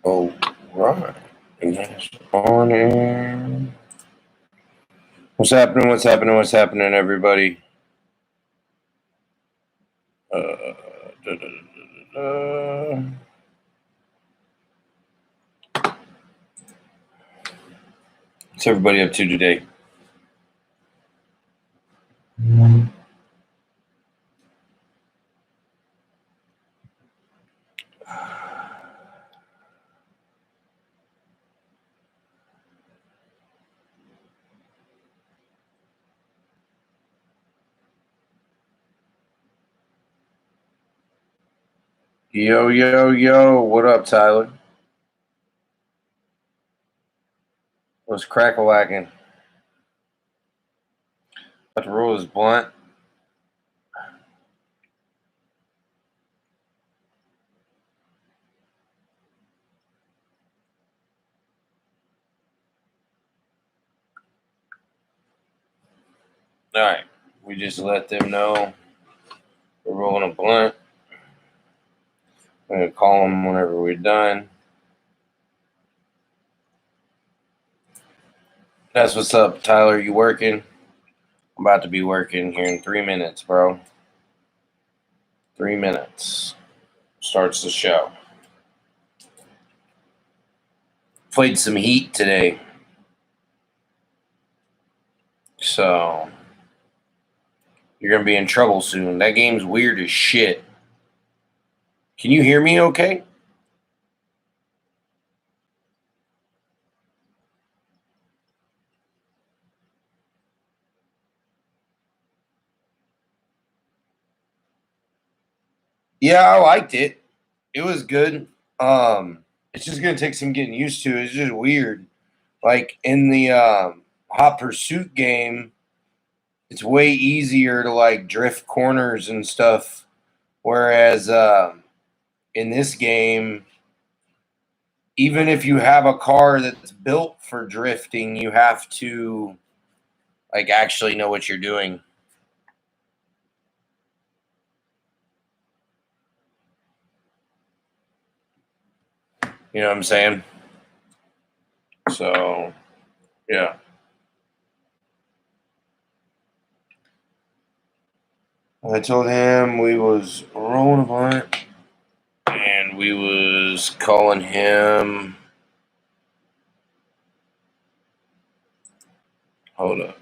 Oh, right. And that's on air. What's happening? What's happening? What's happening, everybody? Da, da, da, da. What's everybody up to today? Yo, yo, yo. What up, Tyler? What's crack-a-lacking? About to roll his blunt. All right. We just let them know we're rolling a blunt. I'm going to call them whenever we're done. That's what's up, Tyler. You working? I'm about to be working here in 3 minutes, bro. 3 minutes. Starts the show. Played some Heat today. So you're going to be in trouble soon. That game's weird as shit. Can you hear me okay? Yeah, I liked it. It was good. It's just going to take some getting used to. It's just weird. Like in the Hot Pursuit game, it's way easier to like drift corners and stuff. Whereas in this game, even if you have a car that's built for drifting, you have to like actually know what you're doing. You know what I'm saying? So, yeah. I told him we was rolling a blunt and we was calling him. Hold up.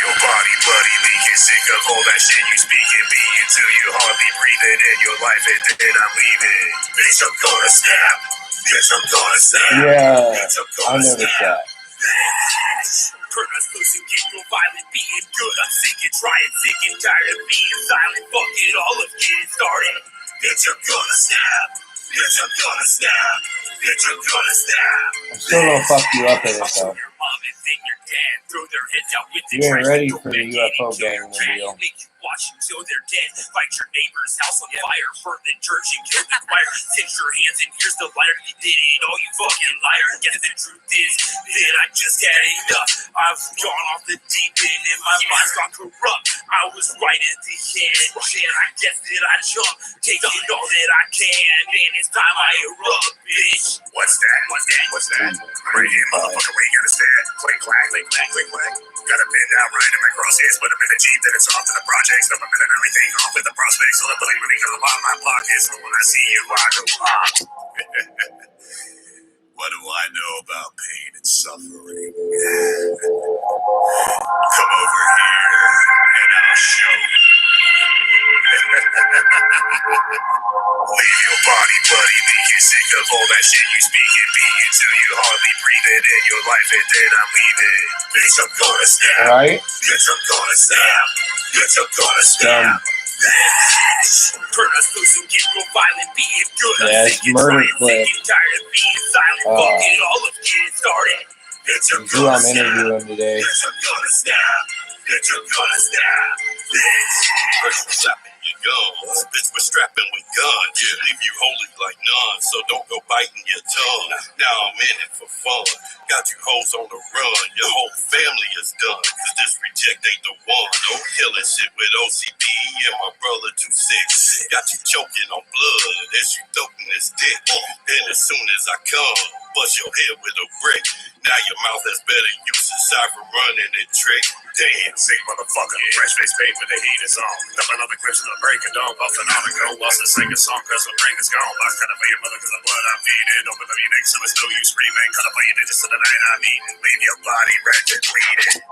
Your body bloody, leaking, sick of all that shit you speaking. Be until you hardly breathing in your life, and then I'm leaving. Bitch, I'm gonna snap. Bitch, I'm gonna snap. Yeah, Bitch, I'm I gonna noticed snap. that. Turn us loose and get real violent, being good. I'm sick and trying, sick and tired of being silent. Fuck it all, let's get it started. Bitch, I'm gonna snap. Bitch, I'm gonna snap. Bitch, I'm gonna snap. I'm still gonna fuck you up in it though. Your mom and then your dad throw their heads out with the You ain't trash. ready Go for the back in and UFO kill gang your cat. reveal. Make you watch until they're dead. Light your neighbor's house on fire. Burn the church and kill the choir. Take your hands and here's the lighter. You did it, all you fucking liar. Guess the truth is that I just had enough. I've gone off the deep end and my mind's gone corrupt. I was right at the end, and I guess that I jumped. Taking all that I can, and it's time I erupt, bitch. What's that? What's that? What's that? Right here, motherfucker, where you gotta stand. Click, clack, click, clack, click, clack. Got a pin down right in my crosshairs, put them in the Jeep, then it's off to the projects. Dump them in and everything, off with the prospects. So the money come out my pockets, but when I see you, I go, ah. What do I sick of all that shit you speak and be until you hardly breathe it in your life and then I'm leaving. Bitch, I'm gonna snap. Right? Bitch, I'm gonna snap. Bitch, I'm gonna snap. Turn us loose and get real violent, be it good. Yeah, it's murder clip. Tired of being silent, fuck it all, let's get it started. Bitch, I'm Who I'm interviewing today. Bitch, I'm gonna snap. Bitch, I'm gonna snap. First we're slapping your guns. Bitch, we're strapping with guns. Yeah, leave you holy like none. So don't go biting your tongue. Now I'm in it for fun. Got you hoes on the run. Your whole family is done. Cause this reject ain't the one. No killing shit with OCD and my brother 26. Got you choking on blood as you doping this dick. Then as soon as I come, bust your head with a brick. Now your mouth has better use aside from running and trick. Damn, sick motherfucker. Yeah. Fresh face paper, the heat is on. Dumping other clips of the break of dawn. Buffing on the go. Lost to sing a song cause my brain is gone. Lost cut up for your mother cause the blood I'm feeding. Open up your neck so it's no you screaming. Cut up for your digits to the night I'm eating. Leave your body wretched bleeding.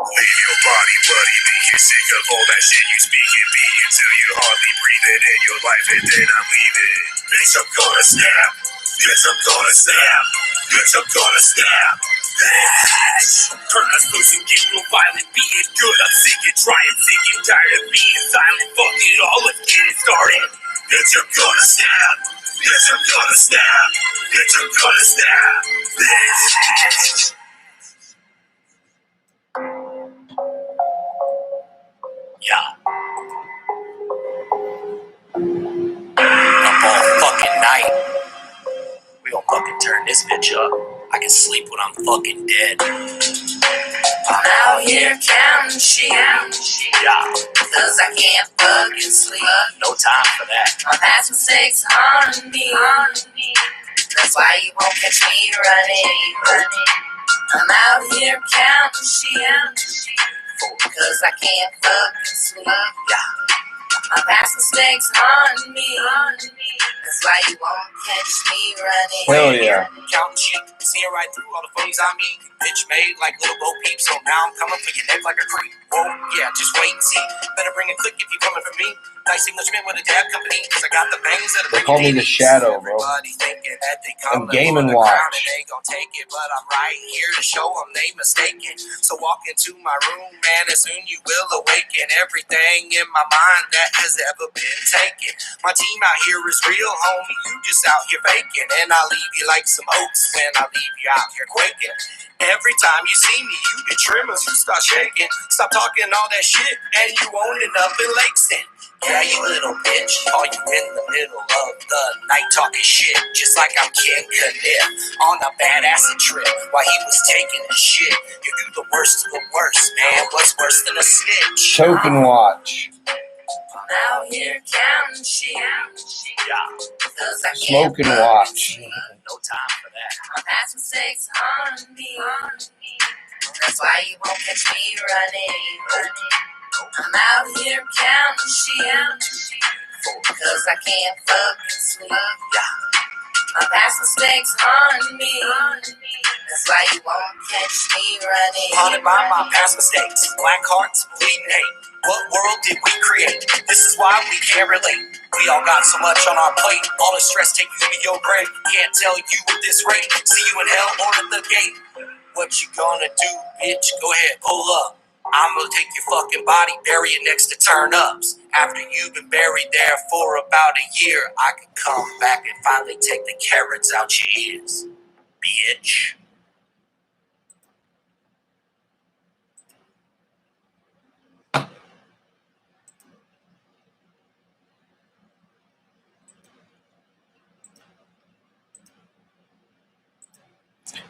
Leave your body bloody, leave you sick of all that shit you speak and be until you hardly breathe it in your life and then I'm leaving. Bitch, I'm gonna snap. Bitch, I'm gonna snap. Bitch, I'm gonna snap. Turn us loose and get real violent, be it good. I'm sick and trying, sick and tired of being silent. Fuck it all, let's get it started. Bitch, I'm gonna snap. Bitch, I'm gonna snap. Bitch, I'm gonna snap. Yeah. Up all fucking night. We gon' fucking turn this bitch up. I can sleep when I'm fucking dead. I'm out here counting sheep. Yeah. Cause I can't fucking sleep. No time for that. My past mistakes on me. That's why you won't catch me running. I'm out here counting sheep. Cause I can't fucking sleep. Yeah. My past mistakes on me. That's why you won't catch me running. Hell yeah. Counting sheep, seeing right through all the phonies I meet. Bitch made like little Bo Peep, so now I'm coming for your neck like a creep. Whoa, yeah, just wait and see. Better bring a click if you coming for me. Nice Englishman with a dab company, cause I got the bangs that They call me the Shadow, bro. I'm Game and Watch. They gon' take it, but I'm right here to show them they mistaken. So walk into my room, man, and soon you will awaken everything in my mind that has ever been taken. My team out here is real, homie. You just out here faking, and I leave you like some oats when I leave you out here quaking. Every time you see me, you get tremors, you start shaking. Stop talking all that shit, and you won't end up in Lakeston. Yeah, you little bitch, call you in the middle of the night talking shit, just like I'm Ken Kniff on a bad acid trip while he was taking a shit. You do the worst of the worst, man. What's worse than a snitch? Choke and watch. I'm out here counting sheep. Yeah. Smoke and watch. No time for that. My past mistakes on me. That's why you won't catch me running. I'm out here counting sheep. Cause I can't fucking sleep. Yeah. My past mistakes on me. That's why you won't catch me running. Haunted by my past mistakes. Black hearts, bleeding hate. What world did we create? This is why we can't relate. We all got so much on our plate. All the stress take you to your grave. Can't tell you at this rate. See you in hell or at the gate. What you gonna do, bitch? Go ahead, pull up. I'm gonna take your fucking body, bury it next to turn-ups. After you've been buried there for about a year, I can come back and finally take the carrots out your ears, bitch.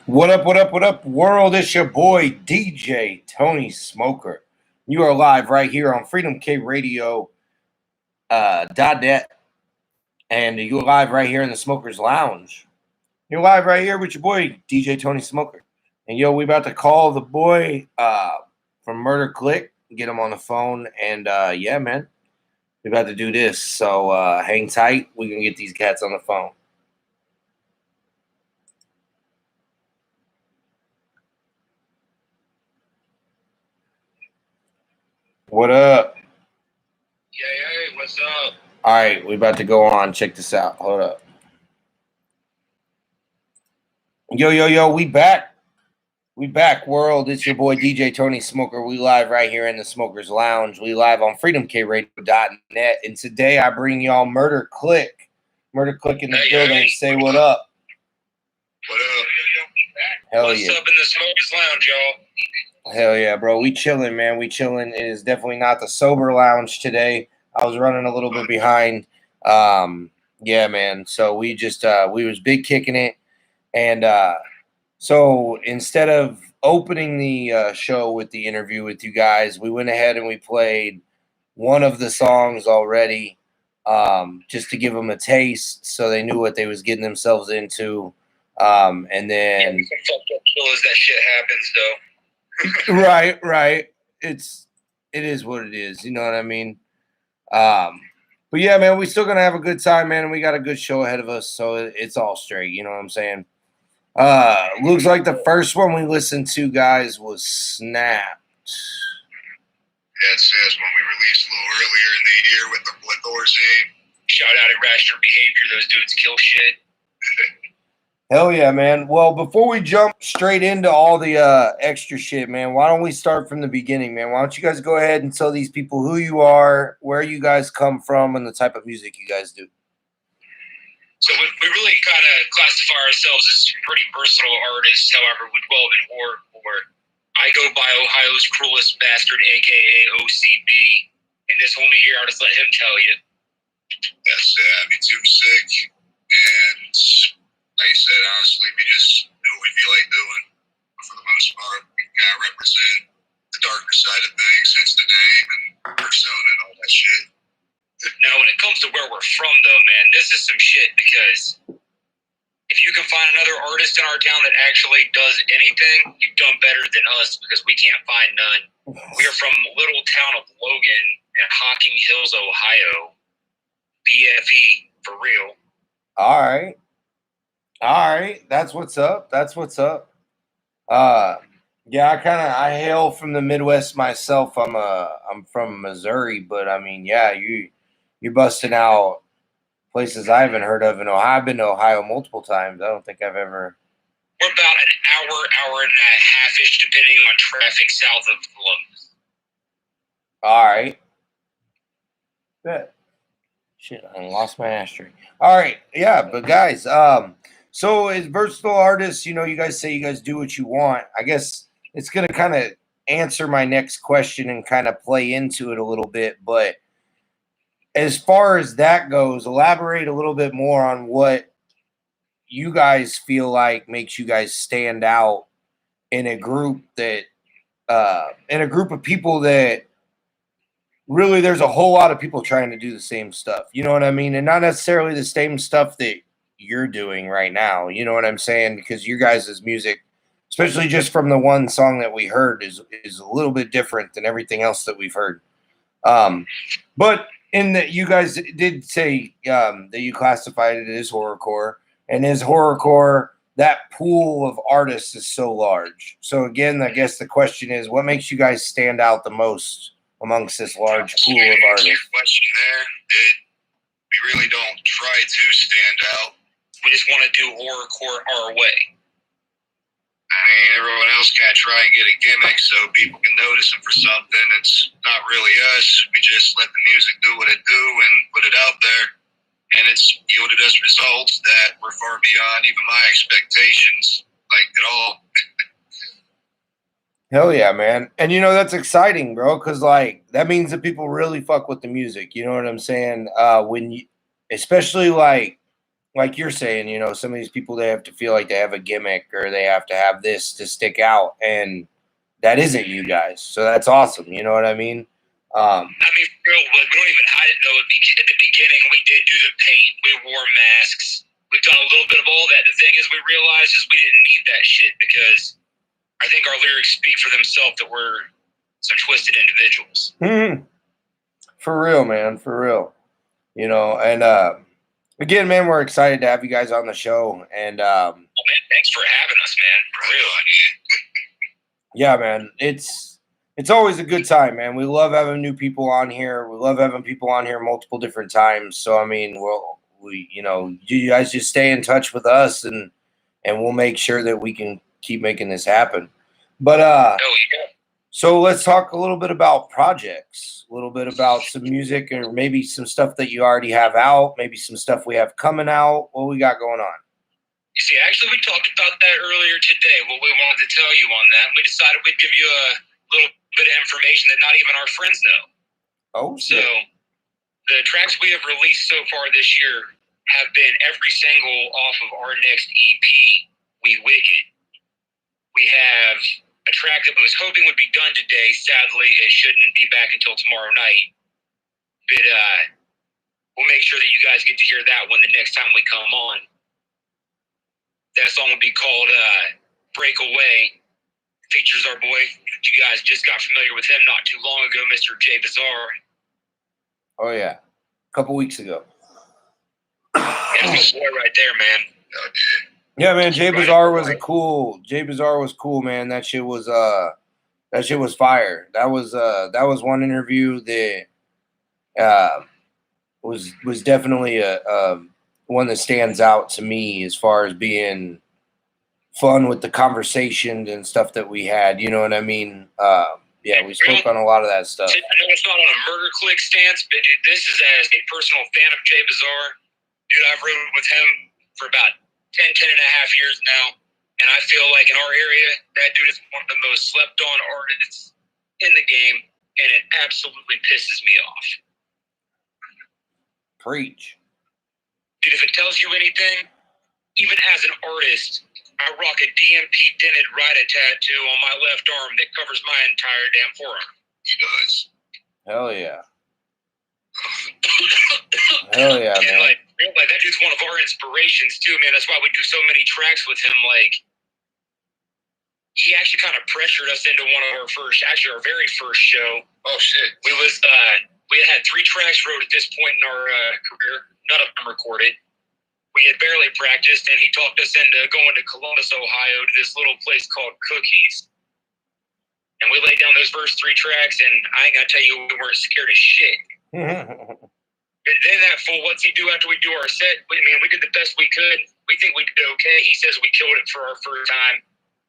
What up, what up, what up, world? It's your boy, DJ Tony Smoker. You are live right here on freedomkradio.net. And you're live right here in the Smokers Lounge. You're live right here with your boy, DJ Tony Smoker. And yo, we about to call the boy from Murder Clique, get him on the phone. And yeah, man, we about to do this. So hang tight. We can get these cats on the phone. What up? Hey, what's up? All right, we about to go on. Check this out. Hold up. Yo, we back. We back, world. It's your boy DJ Tony Smoker. We live right here in the Smokers Lounge. We live on freedomkradio.net. And today I bring y'all Murder Clique. Murder Clique in the building. Hey. Say what up. What up? Hell What's yeah. up in the Smokers Lounge, y'all? Hell yeah, bro. We chilling, man. We chilling. It is definitely not the sober lounge today. I was running a little bit behind. Yeah, man. So we just we was big kicking it. And so instead of opening the show with the interview with you guys, we went ahead and we played one of the songs already, just to give them a taste, so they knew what they was getting themselves into. And then Fucked up chill as that shit happens, though. right, it is what it is. You know what I mean? But yeah, man, we still gonna have a good time, man. And we got a good show ahead of us, so it's all straight. You know what I'm saying? Looks like the first one we listened to, guys, was Snapped. Yeah, it says when we released a little earlier in the year with the Thor's name. Shout out Irrational Behavior. Those dudes kill shit. Hell yeah, man. Well, before we jump straight into all the extra shit, man, why don't we start from the beginning, man? Why don't you guys go ahead and tell these people who you are, where you guys come from, and the type of music you guys do? So we really kind of classify ourselves as pretty versatile artists. However, with 12 and horrorcore, I go by Ohio's cruelest bastard, aka OCB. And this homie here, I'll just let him tell you. That's me too sick. And like you said, honestly, we just do what we feel like doing. But for the most part, we kind of represent the darker side of things, hence the name and persona and all that shit. Now, when it comes to where we're from, though, man, this is some shit because if you can find another artist in our town that actually does anything, you've done better than us because we can't find none. We are from a little town of Logan in Hocking Hills, Ohio. BFE, for real. All right. That's what's up. Yeah, I hail from the Midwest myself. I'm from Missouri, but I mean, yeah, you're busting out places I haven't heard of in Ohio. I've been to Ohio multiple times. I don't think I've ever. We're about an hour and a half-ish, depending on traffic, south of Columbus. All right. Bet. Shit, I lost my ashtray. All right, yeah, but guys, so as versatile artists, you know, you guys say you guys do what you want. I guess it's gonna kind of answer my next question and kind of play into it a little bit. But as far as that goes, elaborate a little bit more on what you guys feel like makes you guys stand out in a group of people that really there's a whole lot of people trying to do the same stuff. You know what I mean? And not necessarily the same stuff that you're doing right now. You know what I'm saying? Because your guys' music, especially just from the one song that we heard, is a little bit different than everything else that we've heard. But in that you guys did say that you classified it as horrorcore, and as horrorcore, that pool of artists is so large. So again, I guess the question is, what makes you guys stand out the most amongst this large pool of artists? Question there. We really don't try to stand out. We just want to do horrorcore our way. I mean, everyone else kind of try and get a gimmick so people can notice them for something. It's not really us. We just let the music do what it do and put it out there. And it's yielded us results that were far beyond even my expectations, like at all. Hell yeah, man. And you know, that's exciting, bro, because like that means that people really fuck with the music. You know what I'm saying? When you, especially like you're saying, you know, some of these people, they have to feel like they have a gimmick or they have to have this to stick out, and that isn't you guys. So that's awesome. You know what I mean? I mean, for real, we don't even hide it though. At the beginning, we did do the paint. We wore masks. We've done a little bit of all that. The thing is, we realized is we didn't need that shit because I think our lyrics speak for themselves that we're some twisted individuals. For real, man. For real. You know, and again, man, we're excited to have you guys on the show. And oh, man, thanks for having us, man. For real. Yeah, man. It's It's always a good time, man. We love having new people on here. We love having people on here multiple different times. So I mean, you guys just stay in touch with us, and we'll make sure that we can keep making this happen. But so let's talk a little bit about projects, a little bit about some music, or maybe some stuff that you already have out, maybe some stuff we have coming out. What we got going on? You see, actually, we talked about that earlier today, what we wanted to tell you on that. We decided we'd give you a little bit of information that not even our friends know. Oh, so the tracks we have released so far this year have been every single off of our next EP, We Wicked. We have a track that we was hoping would be done today. Sadly, it shouldn't be back until tomorrow night. But we'll make sure that you guys get to hear that one the next time we come on. That song will be called Breakaway. Features our boy. You guys just got familiar with him not too long ago, Mr. Jay Bizarre. Oh, yeah. A couple weeks ago. That's a boy right there, man. Yeah, man. Jay Bizarre was cool, man. That shit was fire. That was one interview that was definitely a one that stands out to me as far as being fun with the conversations and stuff that we had. You know what I mean? Yeah, we spoke on a lot of that stuff. I know it's not on a murder clique stance, but dude, this is as a personal fan of Jay Bizarre. Dude, I've rode with him for about 10 and a half years now. And I feel like in our area, that dude is one of the most slept on artists in the game. And it absolutely pisses me off. Preach. Dude, if it tells you anything, even as an artist, I rock a DMP dented Rida tattoo on my left arm that covers my entire damn forearm. He does. Hell yeah. Hell yeah, man. Like that dude's one of our inspirations too, man. That's why we do so many tracks with him. Like, he actually kind of pressured us into one of our very first show. Oh shit. We had 3 tracks wrote at this point in our career. None of them recorded. We had barely practiced, and he talked us into going to Columbus, Ohio, to this little place called Cookies. And we laid down those first 3 tracks, and I ain't gonna tell you we weren't scared as shit. And then that fool, what's he do after we do our set? I mean, we did the best we could. We think we did okay. He says we killed it for our first time.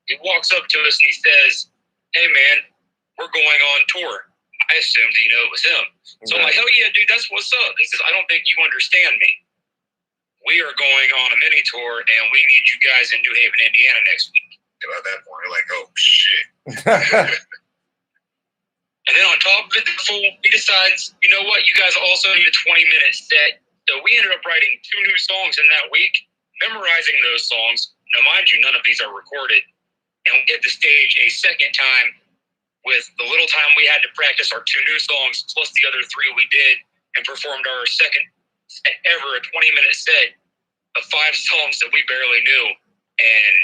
He walks up to us and he says, "Hey, man, we're going on tour." I assumed he knew it was him. So I'm like, "Hell yeah, dude, that's what's up." He says, "I don't think you understand me. We are going on a mini tour, and we need you guys in New Haven, Indiana next week." And at that point, you're like, "Oh, shit." And then on top of it, the fool, he decides, you know what, you guys also need a 20-minute set. So we ended up writing 2 new songs in that week, memorizing those songs. Now, mind you, none of these are recorded. And we hit the stage a second time with the little time we had to practice our 2 new songs, plus the other 3 we did, and performed our second ever, a 20-minute set of 5 songs that we barely knew. And,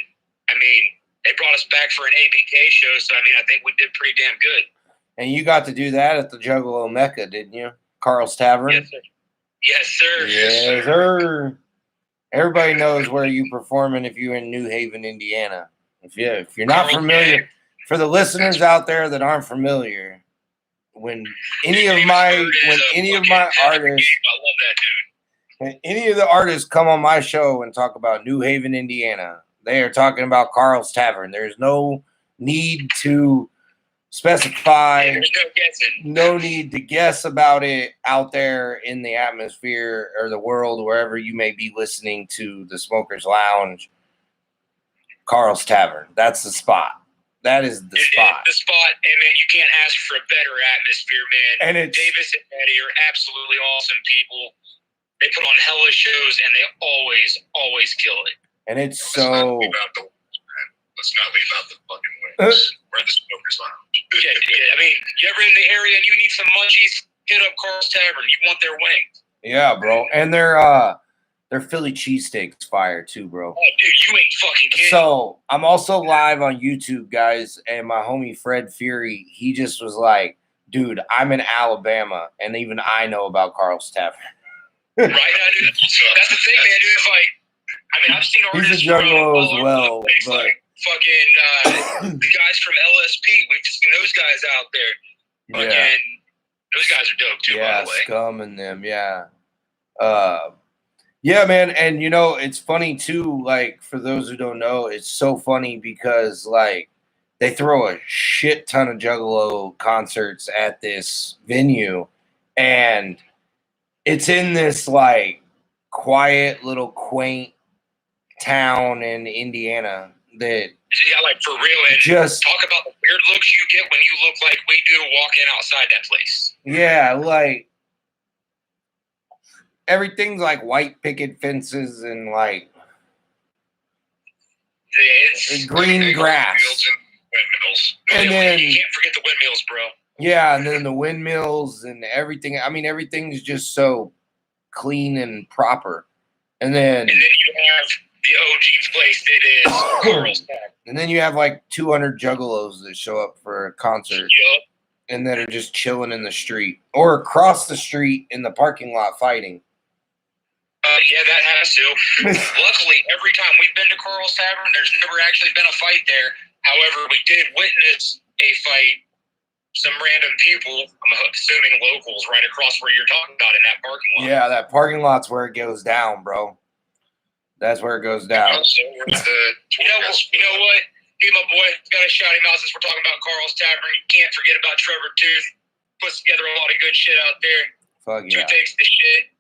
I mean, they brought us back for an ABK show, so, I mean, I think we did pretty damn good. And you got to do that at the Juggalo Mecca, didn't you? Carl's Tavern? Yes, sir. Yes, sir. Yes, sir. Everybody knows where you performing if you're in New Haven, Indiana. If you're not familiar, for the listeners out there that aren't familiar, when any of my artists, when any of the artists come on my show and talk about New Haven, Indiana, they are talking about Carl's Tavern. There's no need to specify. There's no guessing. No need to guess about it out there in the atmosphere or the world, wherever you may be listening to the Smokers Lounge. Carl's Tavern. That's the spot. That is the spot. The spot, and man, you can't ask for a better atmosphere, man. And Davis and Eddie are absolutely awesome people. They put on hella shows, and they always kill it. And it's so. Let's not leave out the fucking wings. We're at the Smokers Lounge. Yeah. I mean, you ever in the area and you need some munchies, hit up Carl's Tavern. You want their wings. Yeah, bro. And their Philly cheesesteaks fire too, bro. Oh, dude, you ain't fucking kidding. So I'm also live on YouTube, guys, and my homie Fred Fury, he just was like, dude, I'm in Alabama, and even I know about Carl's Tavern. Right, dude. That's the thing, man, dude. It's like, I mean, I've seen He's a artists juggalo all as over well, the place, but like fucking the guys from LSP. We've seen those guys out there. yeah, Fucking, those guys are dope too, by the way. Scum and them, yeah. Yeah, man, and you know, it's funny too, like for those who don't know, it's so funny because like they throw a shit ton of Juggalo concerts at this venue, and it's in this like quiet little quaint town in Indiana that Yeah, like for real. And just talk about the weird looks you get when you look like we do walking outside that place. yeah, like everything's like white picket fences and like It's green grass. Windmills. And then you can't forget the windmills, bro. yeah, and then the windmills and everything. I mean, everything's just so clean and proper. And then you have the OG place that is Carl's Tavern. And then you have like 200 juggalos that show up for a concert and that are just chilling in the street or across the street in the parking lot fighting. Yeah, that has to. Luckily, every time we've been to Carl's Tavern, there's never actually been a fight there. However, we did witness a fight. Some random people, I'm assuming locals, right across where you're talking about in that parking lot. Yeah, that parking lot's where it goes down, bro. That's where it goes down. You know what? Hey, my boy, gotta shout him out since we're talking about Carl's Tavern. You can't forget about Trevor Tooth. Puts together a lot of good shit out there. Fuck yeah. Tooth takes the shit.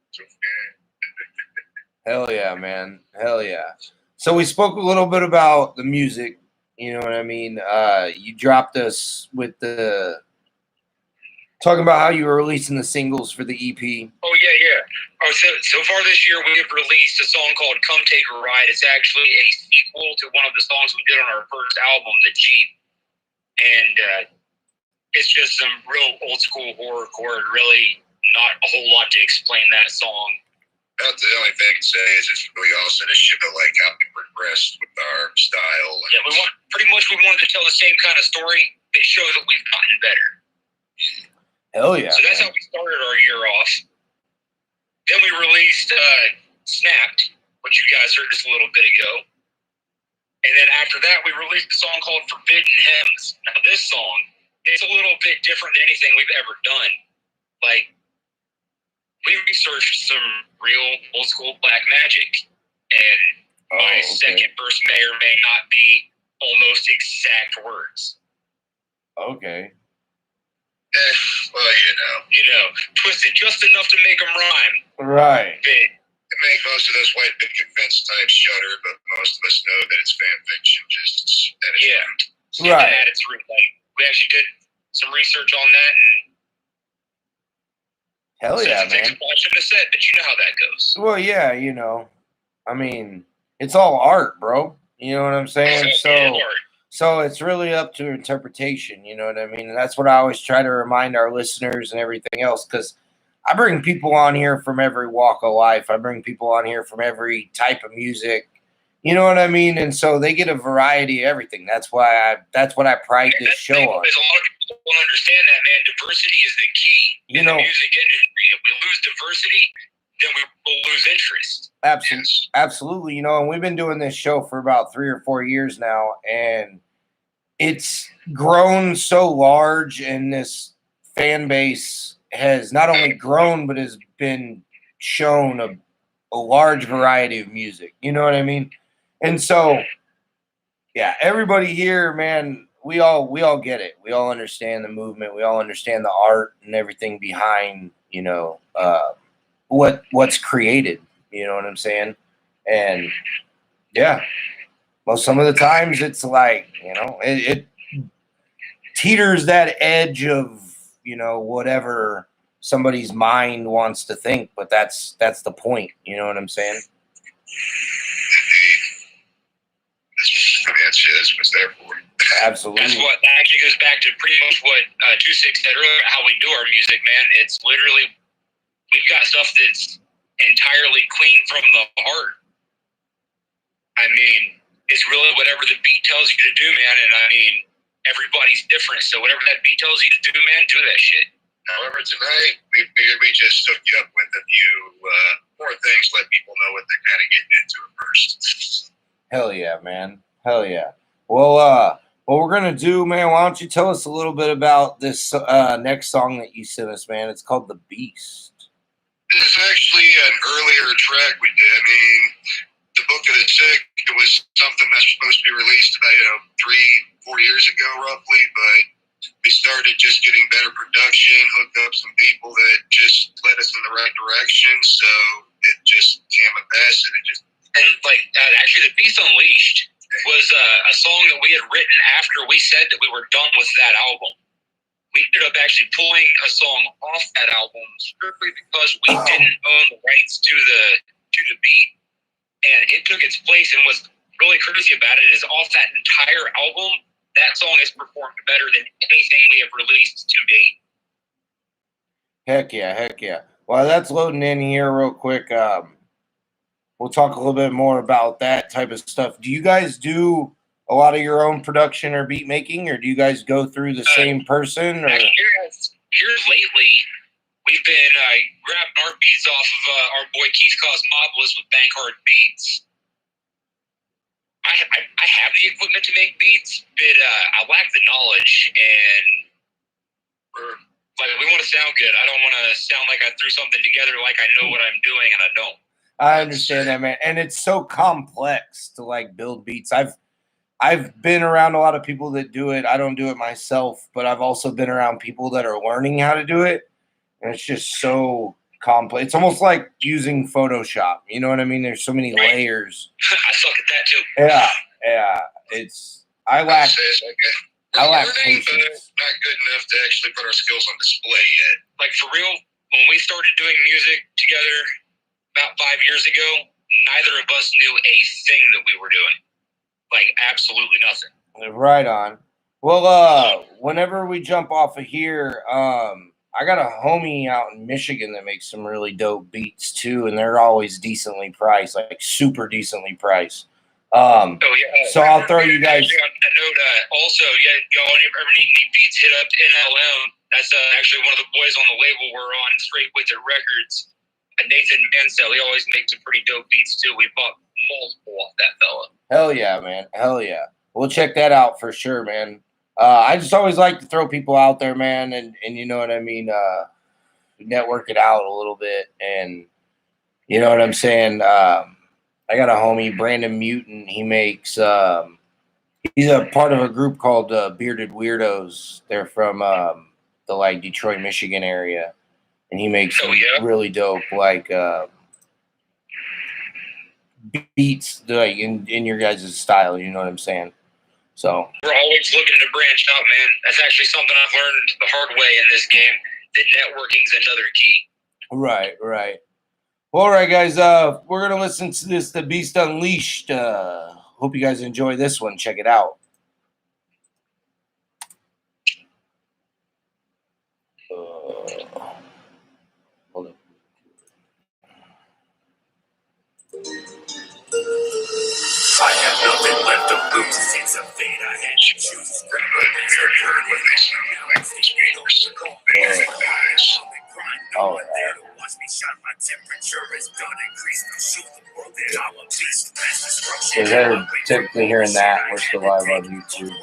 Hell yeah, man. Hell yeah. So we spoke a little bit about the music. You know what I mean? You dropped us with the talking about how you were releasing the singles for the EP. Oh yeah. So far this year we have released a song called "Come Take a Ride." It's actually a sequel to one of the songs we did on our first album, The Jeep, and it's just some real old school horrorcore. Really, not a whole lot to explain that song. About the only thing I can say is it's really awesome to show like how we progressed with our style. Yeah, we wanted to tell the same kind of story that shows that we've gotten better. Hell yeah. So that's how we started our year off. Then we released Snapped, which you guys heard just a little bit ago. And then after that, we released a song called Forbidden Hymns. Now this song, it's a little bit different than anything we've ever done. Like, we researched some real old school black magic. And my second verse may or may not be almost exact words. Okay. Well, you know, twisted just enough to make them rhyme. Right. But it make most of those white picket fence types shudder, but most of us know that it's fan fiction. Just at its root. Right. At its root, like we actually did some research on that, and hell yeah, man. I shouldn't have said, but you know how that goes. Well, yeah, you know, I mean, it's all art, bro. You know what I'm saying? So it's really up to interpretation. You know what I mean? And that's what I always try to remind our listeners and everything else, because I bring people on here from every walk of life. I bring people on here from every type of music. You know what I mean? And so they get a variety of everything. That's what I pride this show on. A lot of people don't understand that, man. Diversity is the key in the music industry. If we lose diversity, then we will lose interest. Absolutely. You know, and we've been doing this show for about 3 or 4 years now, and it's grown so large, and this fan base has not only grown, but has been shown a large variety of music. You know what I mean? And so, yeah, everybody here, man, we all get it. We all understand the movement. We all understand the art and everything behind, you know, what's created. You know what I'm saying? And yeah, well, some of the times it's like, you know, it teeters that edge of, you know, whatever somebody's mind wants to think, but that's the point. You know what I'm saying? That's what's there for. Absolutely. That actually goes back to pretty much what 26 said earlier, how we do our music, man. It's literally, we've got stuff that's entirely clean from the heart. I mean, it's really whatever the beat tells you to do, man. And I mean, everybody's different. So whatever that beat tells you to do, man, do that shit. However, tonight we figured we just hook you up with a few more things, let people know what they're kind of getting into at first. Hell yeah, man. Hell yeah. Well, what we're gonna do, man? Why don't you tell us a little bit about this next song that you sent us, man? It's called "The Beast." This is actually an earlier track we did. I mean, the Book of the Sick, it was something that's supposed to be released about 3-4 years ago, roughly, but we started just getting better production, hooked up some people that just led us in the right direction. So it just came a pass, and it just actually, the Beast Unleashed was a song that we had written after we said that we were done with that album. We ended up actually pulling a song off that album strictly because we didn't own the rights to the beat, and it took its place. And what's really crazy about it is off that entire album, that song has performed better than anything we have released to date. Heck yeah, heck yeah. While that's loading in here real quick, we'll talk a little bit more about that type of stuff. Do you guys do a lot of your own production or beat making, or do you guys go through the same person? Or? Here lately, we've been grabbing our beats off of our boy Keith Cosmopolis with Bankhard Beats. I have the equipment to make beats, but I lack the knowledge, and we want to sound good. I don't want to sound like I threw something together like I know what I'm doing, and I don't. I understand that, man, and it's so complex to like build beats. I've been around a lot of people that do it. I don't do it myself, but I've also been around people that are learning how to do it, and it's just so complex. It's almost like using Photoshop. You know what I mean? There's so many layers. I suck at that too. Yeah. I lack patience. But not good enough to actually put our skills on display yet. Like, for real, when we started doing music together about 5 years ago, neither of us knew a thing that we were doing. Like, absolutely nothing. Right on. Well, whenever we jump off of here, I got a homie out in Michigan that makes some really dope beats too, and they're always decently priced, like super decently priced. So I'll throw you guys. On that note, also, y'all ever need any beats, hit up NLM. That's actually one of the boys on the label we're on, Straight With It Records. Nathan Mansell, he always makes some pretty dope beats too. We bought multiple off that fella. Hell yeah, man. Hell yeah. We'll check that out for sure, man. I just always like to throw people out there, man, and you know what I mean, network it out a little bit, and you know what I'm saying. I got a homie, Brandon Mutant. He makes. He's a part of a group called Bearded Weirdos. They're from the Detroit, Michigan area, and he makes some really dope beats like in your guys' style. You know what I'm saying? So we're always looking to branch out, man. That's actually something I've learned the hard way in this game. That networking's another key. Right. Well, all right, guys. We're gonna listen to this, "The Beast Unleashed." Hope you guys enjoy this one. Check it out. Hold on. I have nothing left to lose. It's a fate I had to choose. Oh, watch me shine. My temperature is gonna increase. Shoot the world that I'm a beast. So they're typically hearing that. We're still live on YouTube.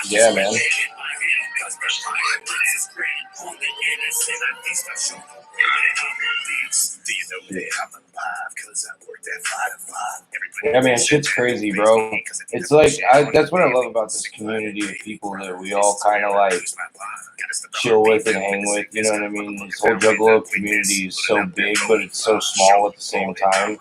Yeah, man. Yeah, man, shit's crazy, bro. It's like that's what I love about this community of people that we all kind of like chill with and hang with. You know what I mean? This whole Juggalo community is so big, but it's so small at the same time.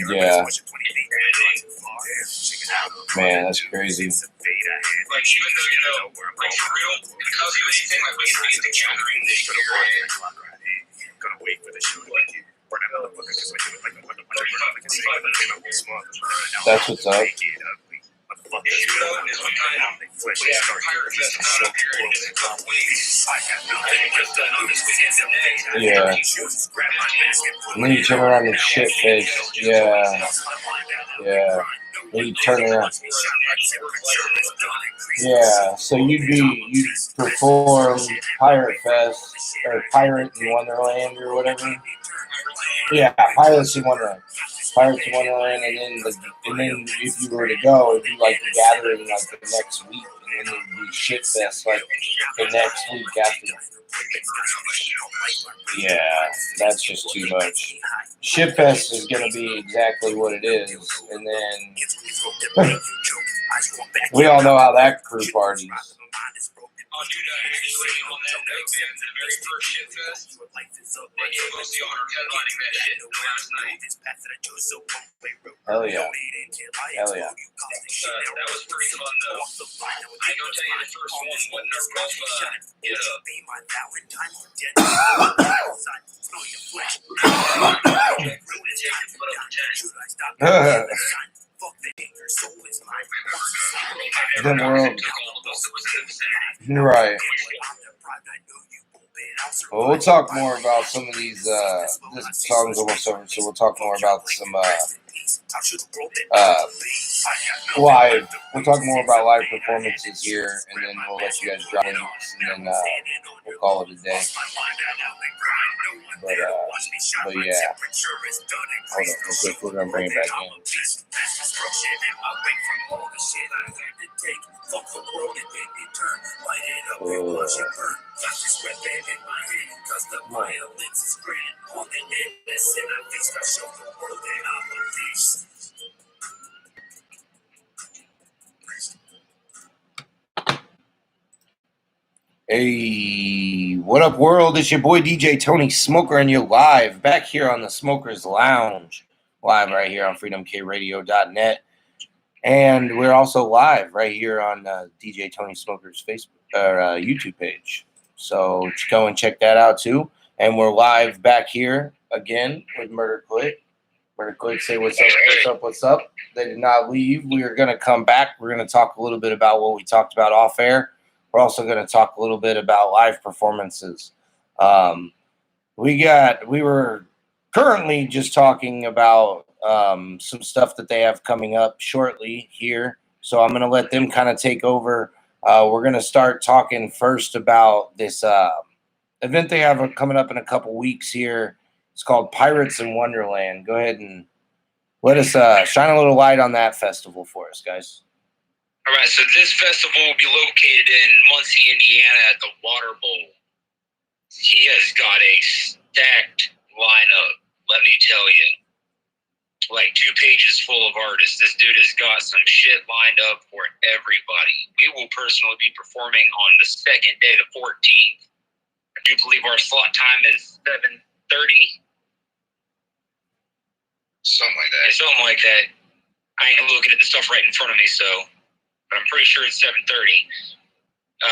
Yeah. Man, that's crazy. Like, even though, for real, because of anything, like, we should be encountering this year. Gonna wait for the show to like you. That's what's up. Yeah. And then you turn around and shit face. Yeah. Yeah. Then you turn around. Yeah. So you'd perform Pirate Fest or Pirate in Wonderland or whatever. Yeah, Pirates in Wonderland. Pirates in Wonderland, and then if you were to go, it'd be like the gathering like the next week, and then it'd be shit fest like the next week after. Yeah, that's just too much. Shit fest is gonna be exactly what it is, and then we all know how that crew parties. On that note, man, the very first shit fest, they gave us the honor of headlining that shit last night. Hell yeah. Hell yeah. That was pretty fun, though. I go tell you, the first one wasn't a rough get up. The world. Right. Well, we'll talk more about some of these. This song's almost over, so we'll talk more about some live. We'll talk more about live performances here, and then we'll let you guys drop links, and then we'll call it a day. But yeah. Hold on, real quick. We're gonna bring it back in. Hey, what up, world? It's your boy DJ Tony Smoker, and you're live back here on the Smokers Lounge, live right here on freedomkradio.net. And we're also live right here on DJ Tony Smoker's Facebook or YouTube page. So go and check that out too. And we're live back here again with Murder Clique. Murder Clique, say what's up, what's up, what's up. They did not leave. We are going to come back. We're going to talk a little bit about what we talked about off air. We're also going to talk a little bit about live performances. We were currently just talking about some stuff that they have coming up shortly here. So I'm going to let them kind of take over. We're going to start talking first about this event they have coming up in a couple weeks here. It's called Pirates in Wonderland. Go ahead and let us shine a little light on that festival for us, guys. All right, so this festival will be located in Muncie, Indiana at the Water Bowl. He has got a stacked lineup, let me tell you. Like 2 pages full of artists. This dude has got some shit lined up for everybody. We will personally be performing on the second day, the 14th. I do believe our slot time is 7:30. Something like that. I ain't looking at the stuff right in front of me, but I'm pretty sure it's 7:30.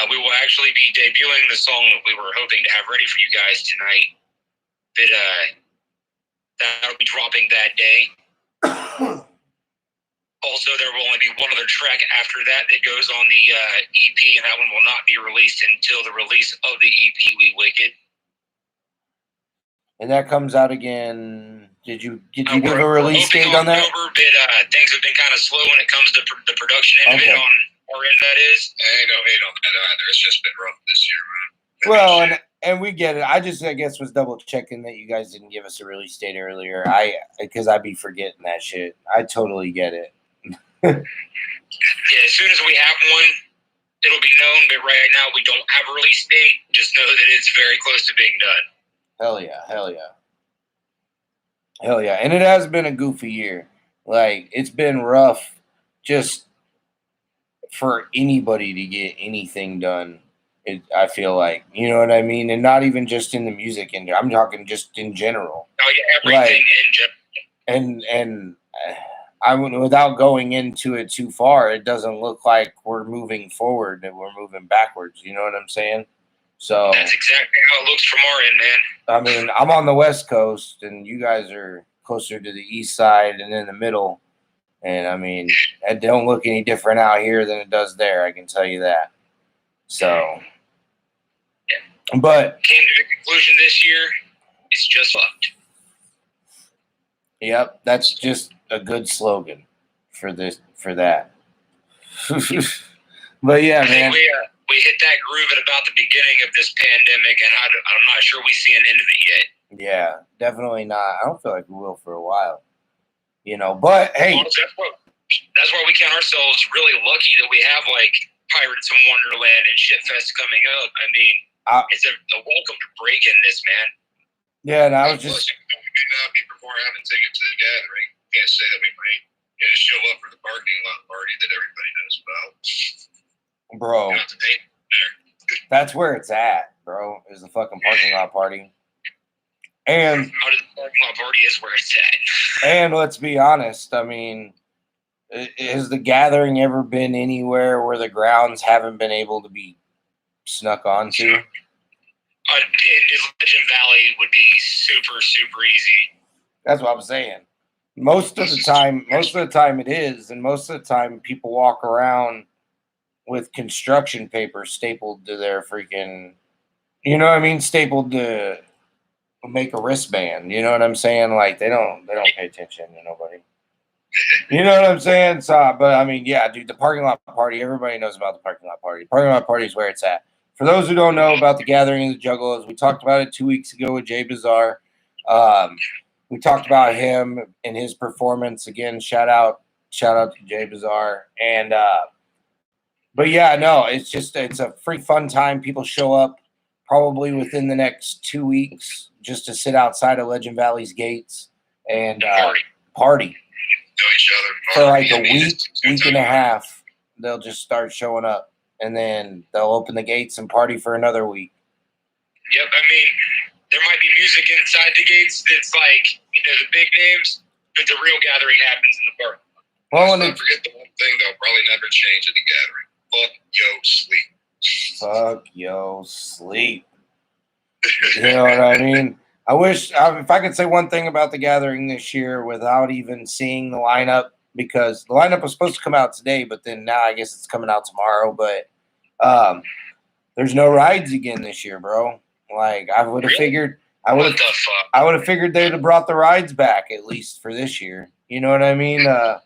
We will actually be debuting the song that we were hoping to have ready for you guys tonight. That'll be dropping that day. Also, there will only be one other track after that goes on the EP, and that one will not be released until the release of the EP, We Wicked. And that comes out again. Did you give a release date on that? October, but things have been kind of slow when it comes to the production end of it on our end, that is. I ain't no hate on that either. It's just been rough this year, man. Well, and we get it. I guess was double checking that you guys didn't give us a release date earlier. Because I'd be forgetting that shit. I totally get it. Yeah, as soon as we have one, it'll be known. But right now, we don't have a release date. Just know that it's very close to being done. Hell yeah, hell yeah. Hell yeah. And it has been a goofy year. Like, it's been rough just for anybody to get anything done. I feel like, you know what I mean? And not even just in the music industry. I'm talking just in general. Oh, yeah, everything in general. And I mean, without going into it too far, it doesn't look like we're moving forward and we're moving backwards. You know what I'm saying? So that's exactly how it looks from our end, man. I mean, I'm on the West Coast, and you guys are closer to the East Side and in the middle. And I mean, it don't look any different out here than it does there. I can tell you that. So, but Came to the conclusion this year, it's just fucked. yep, that's just a good slogan for that. But yeah, I man. think we hit that groove at about the beginning of this pandemic, and I'm not sure we see an end of it yet. Yeah, definitely not. I don't feel like we will for a while. But hey, that's why we count ourselves really lucky that we have like Pirates in Wonderland and Shitfest coming up. I mean, it's a welcome to break in this, man. Yeah, and I was just. We may not be before having tickets to the gathering. Can't say that we might show up for the parking lot party that everybody knows about. Bro, that's where it's at, bro. Is the fucking parking lot party. And the parking lot party is where it's at. And let's be honest. I mean, has the gathering ever been anywhere where the grounds haven't been able to be snuck onto? In Legend Valley would be super, super easy. That's what I'm saying. Most of the time it is, and most of the time people walk around with construction paper stapled to their freaking, stapled to make a wristband. You know what I'm saying? Like they don't pay attention to nobody. You know what I'm saying? So, but I mean, yeah, dude, the parking lot party. Everybody knows about the parking lot party. Parking lot party is where it's at. For those who don't know about the Gathering of the Juggalos, we talked about it 2 weeks ago with Jay Bizarre. We talked about him and his performance again. Shout out to Jay Bizarre. And but yeah, no, it's a free fun time. People show up probably within the next 2 weeks just to sit outside of Legend Valley's gates and party. Know each other for like a week and a half. They'll just start showing up, and then they'll open the gates and party for another week. Yep, I mean, there might be music inside the gates that's like, the big names, but the real gathering happens in the park. Well, don't forget the one thing they'll probably never change at the gathering. Fuck yo, sleep. You know what I mean? I wish if I could say one thing about the gathering this year without even seeing the lineup, because the lineup was supposed to come out today, but then now I guess it's coming out tomorrow. But there's no rides again this year, bro. Like I would have figured, I would have figured they'd have brought the rides back at least for this year. You know what I mean? That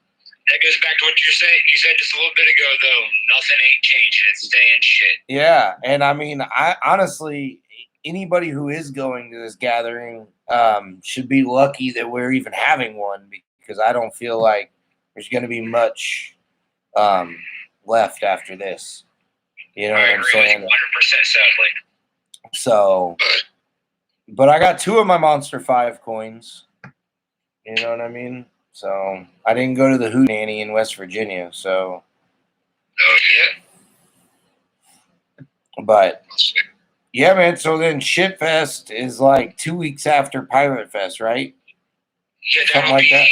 goes back to what you're saying. You said just a little bit ago, though. Nothing ain't changing. It's staying shit. Yeah, and I mean, I honestly. Anybody who is going to this gathering should be lucky that we're even having one, because I don't feel like there's going to be much left after this. You know what I'm saying? 100% sadly. So, but I got 2 of my Monster 5 coins. You know what I mean? So I didn't go to the Hootenanny in West Virginia. So, but. Yeah, man. So then Shitfest is like 2 weeks after Pirate Fest, right? Yeah, something like that.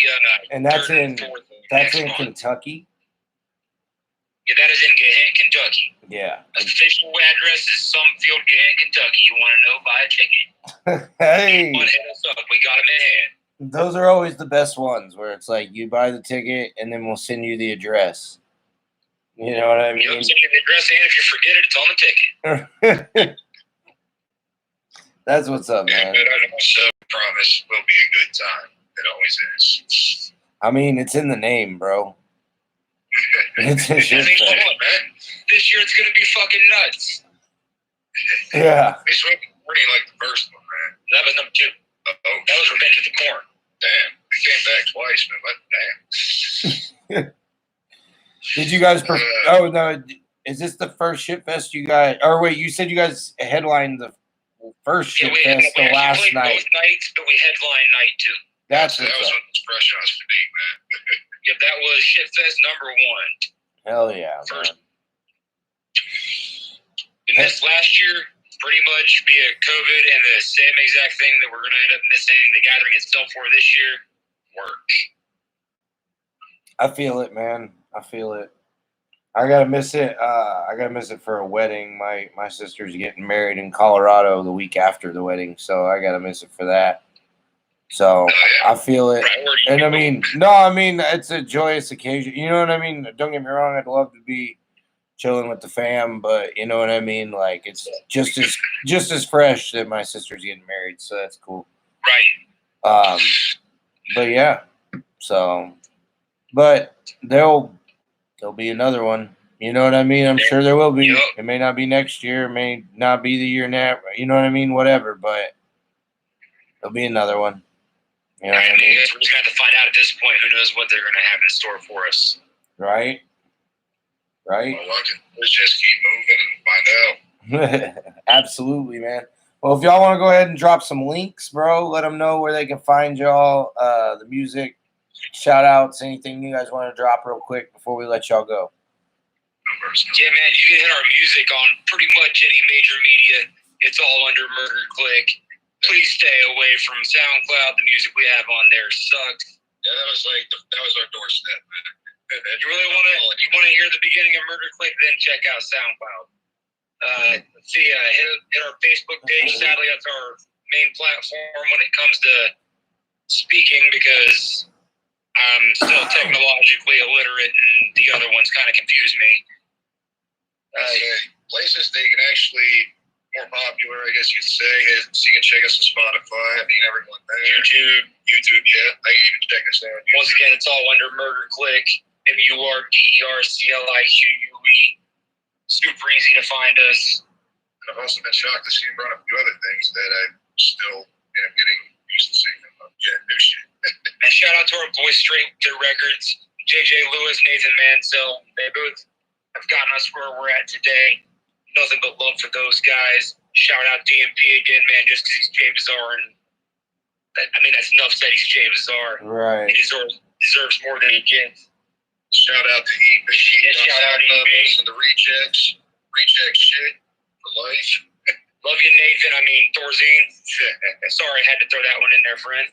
And that's in Yeah, Kentucky. that is in Gahant, Kentucky. Yeah. Official address is Sumfield, Gahant, Kentucky. You want to know? Buy a ticket. Hey. Hit us up. We got them in hand. Those are always the best ones, where it's like you buy the ticket and then we'll send you the address. You know what I mean? Yep, send you the address, and if you forget it, it's on the ticket. That's what's up, man. But I also promise will be a good time. It always is. I mean, it's in the name, bro. It's a shit fest. This year it's gonna be fucking nuts. Yeah. They swim pretty like the first one, man. That was number 2. That was Revenge of the Corn. Damn. I came back twice, man. Damn. Did you guys? Oh no! Is this the first shit fest you guys? Or wait, you said you guys headlined the first shit fest the last night. Both nights, but we headlined night 2. That was when it was fresh on us to be, man. Yeah, that was shit fest number 1. Hell yeah! First. And this last year, pretty much via COVID and the same exact thing that we're going to end up missing the gathering itself for this year, work. I feel it, man. I feel it. I gotta miss it. I gotta miss it for a wedding. My sister's getting married in Colorado the week after the wedding, so I gotta miss it for that. So I feel it. Priority. And I mean, no, I mean, it's a joyous occasion. You know what I mean? Don't get me wrong. I'd love to be chilling with the fam, but you know what I mean? Like, it's just as fresh that my sister's getting married. So that's cool. Right. But yeah, so, but there'll be another one. You know what I mean? I'm sure there will be. Yep. It may not be next year, it may not be the year now. You know what I mean? Whatever, but there'll be another one. You know what I mean? We're just gonna have to find out at this point. Who knows what they're gonna have in store for us? Right? Right? Well, let's just keep moving and find out. Absolutely, man. Well, if y'all want to go ahead and drop some links, bro, let them know where they can find y'all, the music, shout outs, anything you guys want to drop real quick before we let y'all go. Yeah, man, you can hit our music on pretty much any major media. It's all under Murder Clique. Please stay away from SoundCloud. The music we have on there sucks. Yeah, that was our doorstep, man. You really want to hear the beginning of Murder Clique? Then check out SoundCloud. Let's see, hit our Facebook page. Sadly, that's our main platform when it comes to speaking because I'm still technologically illiterate and the other ones kind of confuse me. Places they can actually more popular, I guess you'd say, is you can check us on Spotify. I mean, everyone there. YouTube, yeah. I can even check us out. Once again, it's all under Murder Clique. MURDERCLIQUE. Super easy to find us. And I've also been shocked to see you brought up a few other things that I still am getting used to seeing them. Yeah, new shit. And shout out to our boys Straight to Records, JJ Lewis, Nathan Mansell. They both have gotten us where we're at today. Nothing but love for those guys. Shout out DMP again, man, just because he's Jay Bizarre. And that's enough said he's Jay Bizarre. Right. He deserves more than he gets. Shout out to EB. Shout out to EB. And the rejects. Reject shit for life. Love you, Nathan. Thorzine. Sorry, I had to throw that one in there, friend.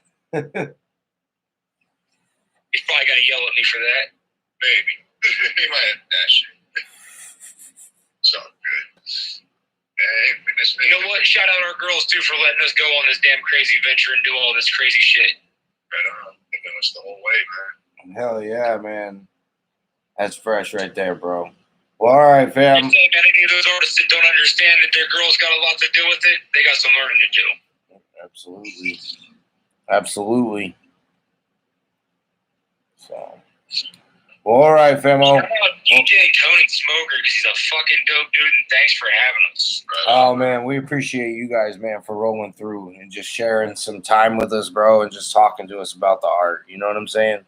He's probably going to yell at me for that. Maybe. He might have that shit. It's all good. Hey, you know what? Shout out our girls, too, for letting us go on this damn crazy venture and do all this crazy shit. Right on. They've done us the whole way, man. Hell yeah, man. That's fresh right there, bro. Well, all right, fam. Any of those artists that don't understand that their girls got a lot to do with it, they got some learning to do. Absolutely. Absolutely. So, well, all right, famo. Shout out DJ Tony Smoker because he's a fucking dope dude, and thanks for having us. Oh, man, we appreciate you guys, man, for rolling through and just sharing some time with us, bro, and just talking to us about the art. You know what I'm saying?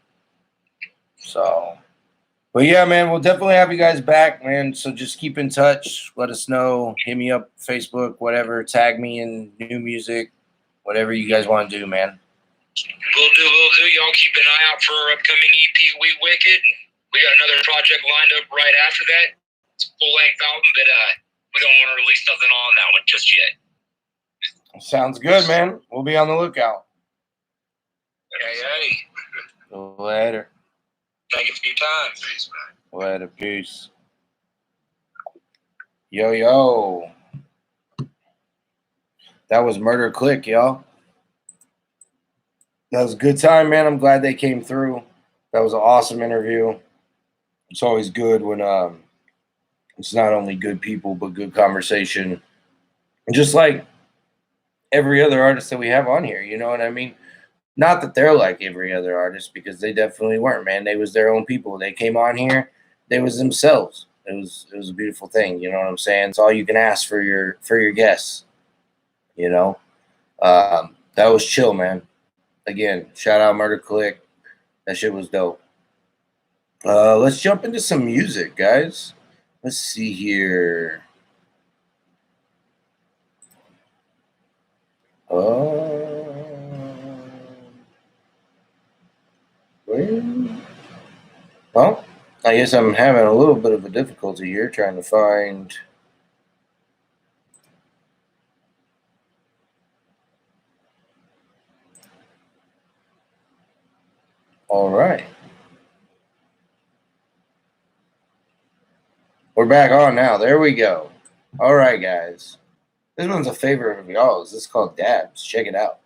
So, but yeah, man, we'll definitely have you guys back, man. So just keep in touch. Let us know. Hit me up, Facebook, whatever. Tag me in new music, whatever you guys want to do, man. We'll do. Y'all keep an eye out for our upcoming EP, We Wicked. We got another project lined up right after that. It's a full-length album, but we don't want to release nothing on that one just yet. Sounds good, man. We'll be on the lookout. Hey. Later. Thank you for your time. Peace, man. Later. Peace. Yo. That was Murder Clique, y'all. That was a good time, man. I'm glad they came through. That was an awesome interview. It's always good when it's not only good people, but good conversation. And just like every other artist that we have on here, you know what I mean? Not that they're like every other artist, because they definitely weren't, man. They was their own people. They came on here. They was themselves. It was a beautiful thing. You know what I'm saying? It's all you can ask for your guests. You know, that was chill, man. Again, shout out Murder Clique. That shit was dope. Let's jump into some music, guys. Let's see here. Well, I guess I'm having a little bit of a difficulty here trying to find. All right. We're back on now. There we go. All right, guys. This one's a favorite of y'all's. This is called Dabs. Check it out.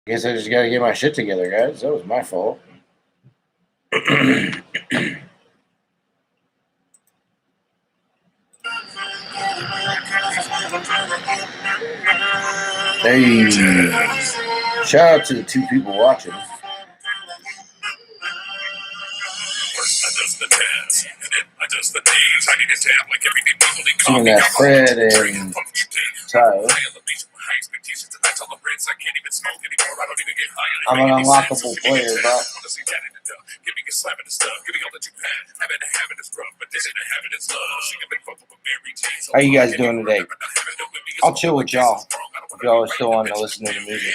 Guess I just gotta get my shit together, guys. That was my fault. Hey, shout out to the 2 people watching. Seeing that Fred and Tyler. I'm an unlockable player, bro. How you guys doing today? I'll chill with y'all if y'all are still on to listen to the music.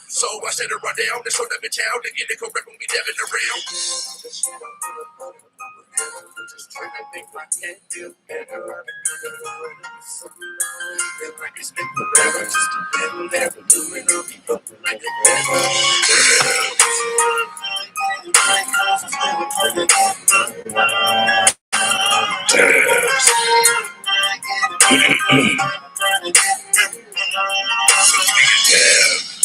So I said to run down and show them in town and get it correct when we devin' around. Just trying to think I can do better. Like it's been forever, just a little never doing I'll be fucking like a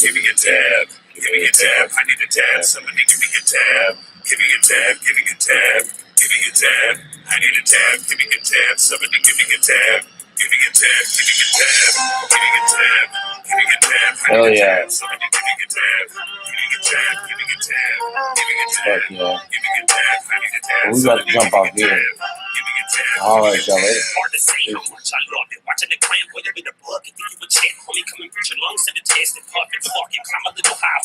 Give me a tab. Give me a tab. I need a tab. Somebody give me a tab. Give me a tab. Give me a tab. Give me a tab. I need a tab. Give me a tab. Somebody give me a tab. Give me a tab. Give me a tab. Give me a tab. Give me a tab. Hell yeah. Somebody give me a tab. Give me a tab. Give me a tab. Give me a tab. Heck yeah. Give me a tab. I need a tab. Well, we about to jump off here. Give me a tab. All right, y'all later. Hard to say how much I love it. Watching the clan, whether in the book, think you would check. Homie, come and put your lungs to the test and puff and fuck it. Climb a little high.